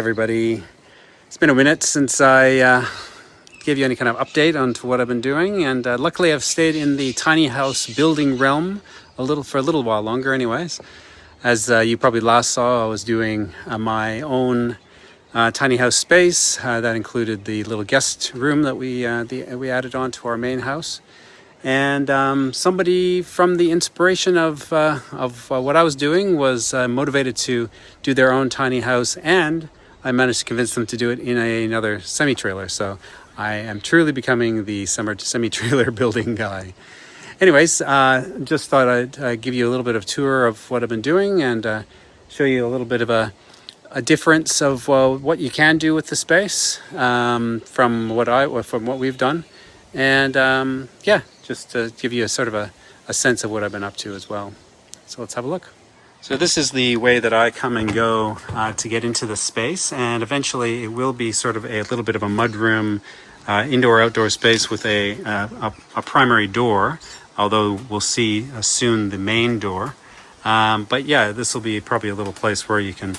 everybody. It's been a minute since I gave you any kind of update on to what I've been doing, and luckily I've stayed in the tiny house building realm for a little while longer anyways. As you probably last saw, I was doing my own tiny house space. That included the little guest room that we added on to our main house. And somebody from the inspiration of what I was doing was motivated to do their own tiny house, and I managed to convince them to do it in another semi-trailer. So I am truly becoming the semi-trailer building guy. Anyways, just thought I'd give you a little bit of tour of what I've been doing and show you a little bit of a difference of what you can do with the space from what we've done. And just to give you a sort of a sense of what I've been up to as well. So let's have a look. So this is the way that I come and go to get into the space, and eventually it will be sort of a little bit of a mudroom, indoor-outdoor space with a primary door, although we'll see soon the main door. But yeah, this will be probably a little place where you can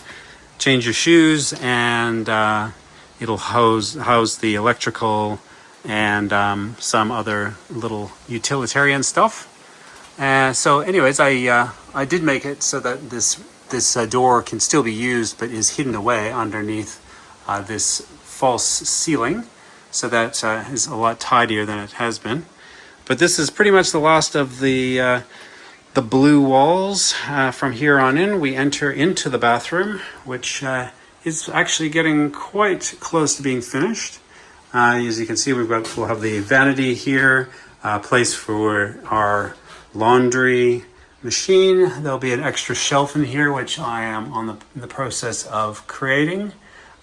change your shoes, and it'll house the electrical and some other little utilitarian stuff. So anyways, I did make it so that this door can still be used but is hidden away underneath this false ceiling, so that is a lot tidier than it has been. But this is pretty much the last of the blue walls. From here on in, we enter into the bathroom, which is actually getting quite close to being finished. As you can see, we'll have the vanity here, a place for our laundry machine. There'll be an extra shelf in here, which I am in the process of creating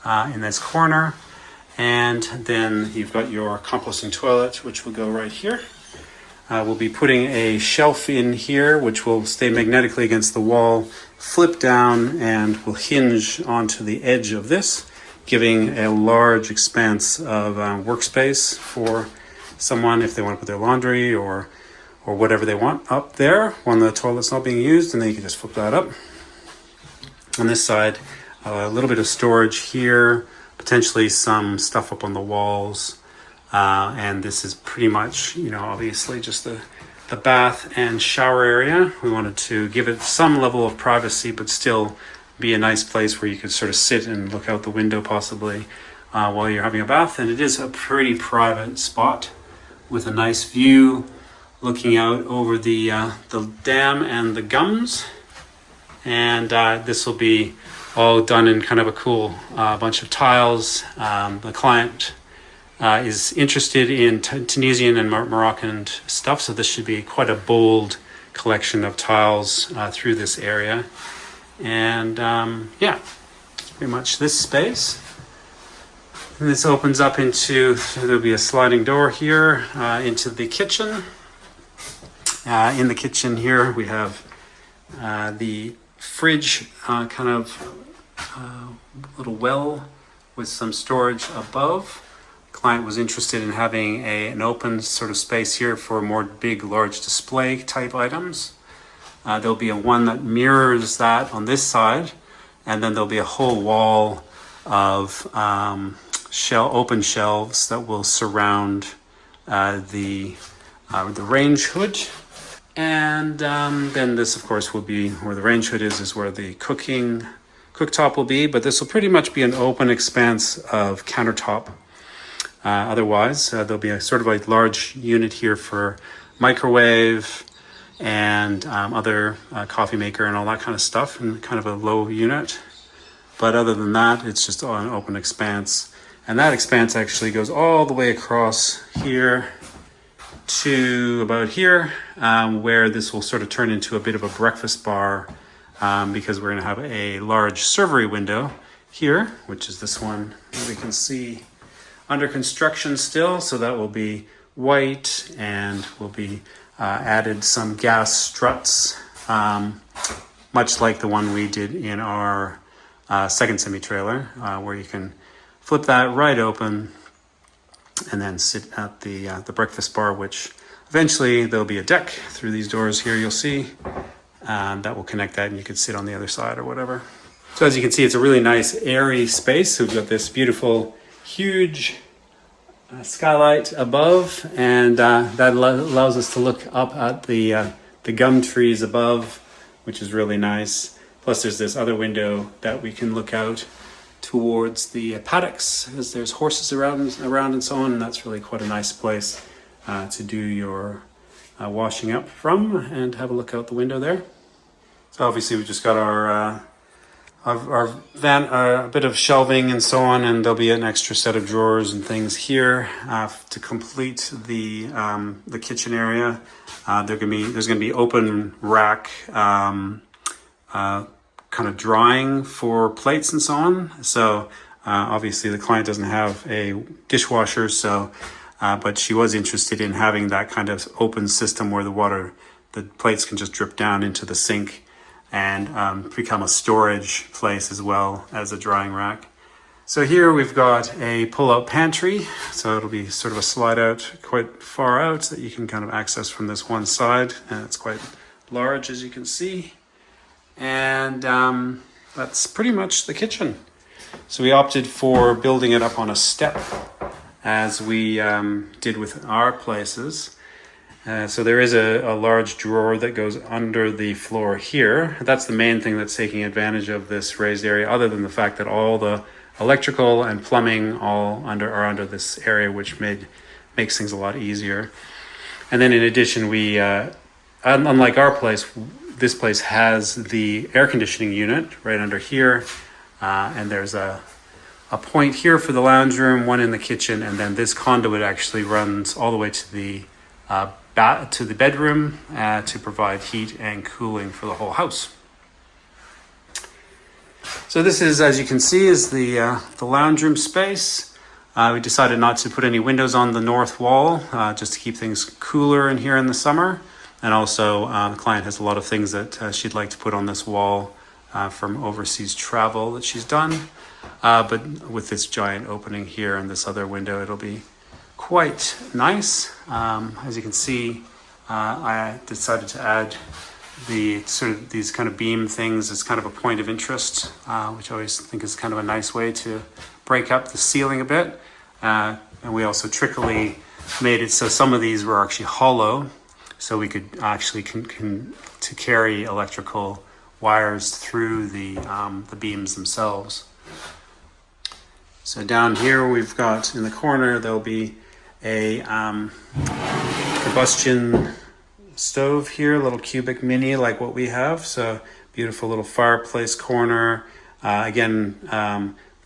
in this corner. And then you've got your composting toilet, which will go right here. We'll be putting a shelf in here, which will stay magnetically against the wall, flip down, and will hinge onto the edge of this, giving a large expanse of workspace for someone if they want to put their laundry or whatever they want up there when the toilet's not being used, and then you can just flip that up. On this side, a little bit of storage here, potentially some stuff up on the walls, and this is pretty much, obviously just the bath and shower area. We wanted to give it some level of privacy, but still be a nice place where you could sort of sit and look out the window possibly while you're having a bath. And it is a pretty private spot with a nice view looking out over the dam and the gums. And this will be all done in kind of a cool bunch of tiles. The client is interested in Tunisian and Moroccan stuff, so this should be quite a bold collection of tiles through this area. And pretty much this space. And this opens up into, there'll be a sliding door here into the kitchen. In the kitchen here we have the fridge, kind of little well with some storage above. The client was interested in having an open sort of space here for more big, large display type items. There'll be one that mirrors that on this side, and then there'll be a whole wall of open shelves that will surround the range hood. And then this, of course, will be where the range hood is where the cooktop will be, but this will pretty much be an open expanse of countertop. Otherwise, there'll be a sort of a large unit here for microwave and other coffee maker and all that kind of stuff, and kind of a low unit. But other than that, it's just an open expanse. And that expanse actually goes all the way across here to about here, where this will sort of turn into a bit of a breakfast bar, because we're going to have a large servery window here, which is this one that we can see under construction still. So that will be white, and will be added some gas struts, much like the one we did in our second semi-trailer, where you can flip that right open and then sit at the breakfast bar, which eventually there'll be a deck through these doors here, you'll see, that will connect that, and you could sit on the other side or whatever. So as you can see, it's a really nice airy space. So we've got this beautiful, huge skylight above, and that allows us to look up at the gum trees above, which is really nice. Plus there's this other window that we can look out towards the paddocks, as there's horses around and so on, and that's really quite a nice place to do your washing up from and have a look out the window there. So obviously we just got our van, a bit of shelving and so on, and there'll be an extra set of drawers and things here to complete the kitchen area. There's gonna be open rack kind of drying for plates and so on. So obviously the client doesn't have a dishwasher, so but she was interested in having that kind of open system where the plates can just drip down into the sink and become a storage place as well as a drying rack. So here we've got a pull-out pantry. So it'll be sort of a slide out quite far out that you can kind of access from this one side. And it's quite large, as you can see. And that's pretty much the kitchen. So we opted for building it up on a step, as we did with our places. So there is a large drawer that goes under the floor here. That's the main thing that's taking advantage of this raised area, other than the fact that all the electrical and plumbing are under this area, which makes things a lot easier. And then in addition, we unlike our place, this place has the air conditioning unit right under here, and there's a point here for the lounge room, one in the kitchen, and then this conduit actually runs all the way to the bedroom to provide heat and cooling for the whole house. So this is, as you can see, is the lounge room space. We decided not to put any windows on the north wall, just to keep things cooler in here in the summer. And also the client has a lot of things that she'd like to put on this wall from overseas travel that she's done. But with this giant opening here and this other window, it'll be quite nice. As you can see, I decided to add the sort of these kind of beam things as kind of a point of interest, which I always think is kind of a nice way to break up the ceiling a bit. And we also trickily made it so some of these were actually hollow, so we could actually to carry electrical wires through the beams themselves. So down here we've got in the corner there'll be a combustion stove here, a little cubic mini like what we have. So beautiful little fireplace corner. Again,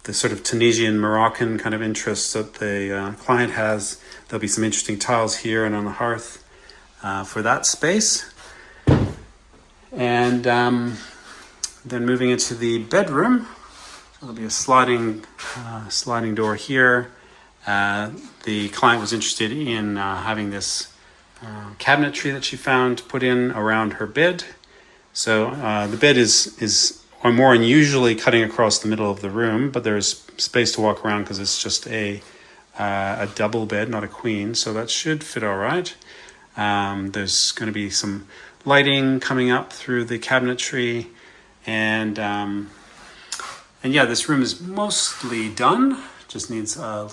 the sort of Tunisian Moroccan kind of interests that the client has. There'll be some interesting tiles here and on the hearth for that space. And then moving into the bedroom, there'll be a sliding door here. The client was interested in having this cabinetry that she found put in around her bed. So the bed is more unusually cutting across the middle of the room, but there's space to walk around because it's just a double bed, not a queen, so that should fit all right. There's going to be some lighting coming up through the cabinetry, and yeah, this room is mostly done. Just needs a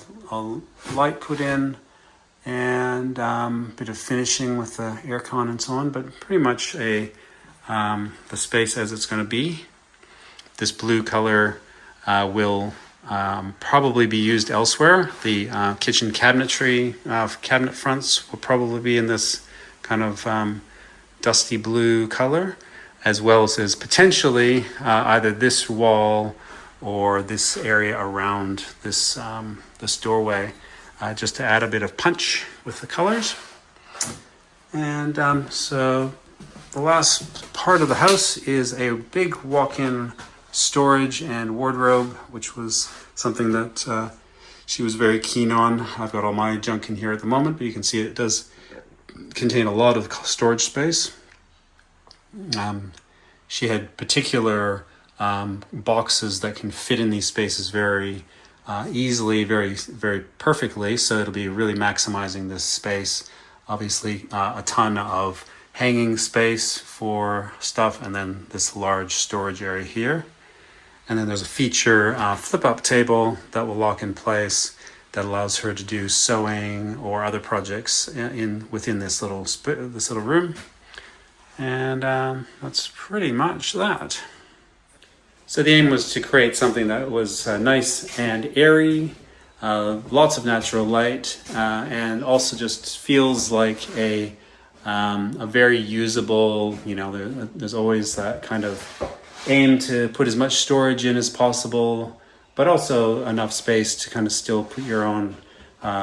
light put in and a bit of finishing with the aircon and so on, but pretty much the space as it's going to be. This blue color will probably be used elsewhere. The kitchen cabinetry, cabinet fronts will probably be in this kind of dusty blue color, as well as potentially either this wall or this area around this doorway, just to add a bit of punch with the colors. And so the last part of the house is a big walk-in storage and wardrobe, which was something that she was very keen on. I've got all my junk in here at the moment, but you can see it does contain a lot of storage space. She had particular boxes that can fit in these spaces very easily, very, very perfectly. So it'll be really maximizing this space. Obviously, a ton of hanging space for stuff, and then this large storage area here. And then there's a feature flip-up table that will lock in place that allows her to do sewing or other projects within this little room. And that's pretty much that. So the aim was to create something that was nice and airy, lots of natural light, and also just feels like a very usable. There's always that kind of aim to put as much storage in as possible, but also enough space to kind of still put your own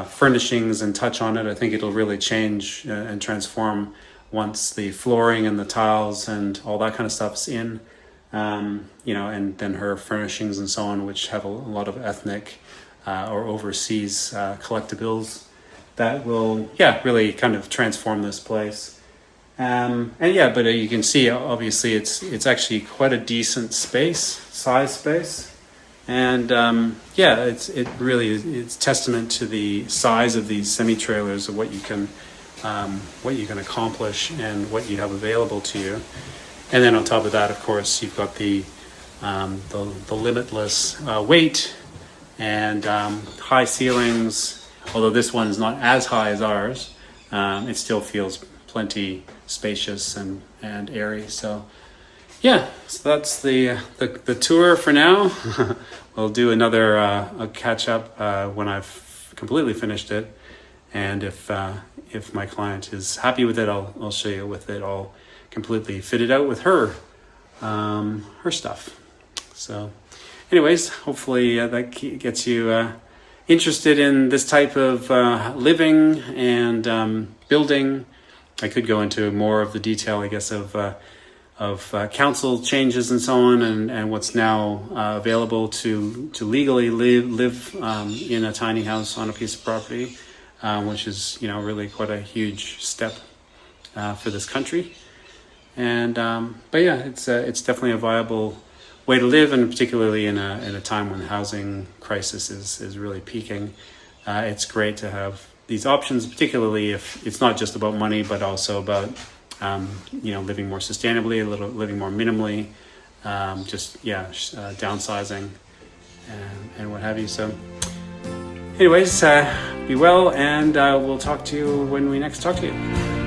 furnishings and touch on it. I think it'll really change and transform once the flooring and the tiles and all that kind of stuff's in. And then her furnishings and so on, which have a lot of ethnic or overseas collectibles that will, really kind of transform this place. But you can see, obviously, it's actually quite a decent size space, and it's testament to the size of these semi-trailers of what you can accomplish and what you have available to you. And then on top of that, of course, you've got the limitless weight and high ceilings. Although this one is not as high as ours, it still feels plenty spacious and airy. So that's the tour for now. We'll do another a catch up when I've completely finished it, and if my client is happy with it, I'll show you with it all completely fitted out with her stuff. So anyways, hopefully that gets you interested in this type of living and building. I could go into more of the detail, I guess, of council changes and so on, and what's now available to legally live in a tiny house on a piece of property, which is really quite a huge step for this country. And it's definitely a viable way to live, and particularly in a time when the housing crisis is really peaking. It's great to have these options, particularly if it's not just about money, but also about living more sustainably, living more minimally, downsizing and what have you. So anyways, be well, and we'll talk to you when we next talk to you.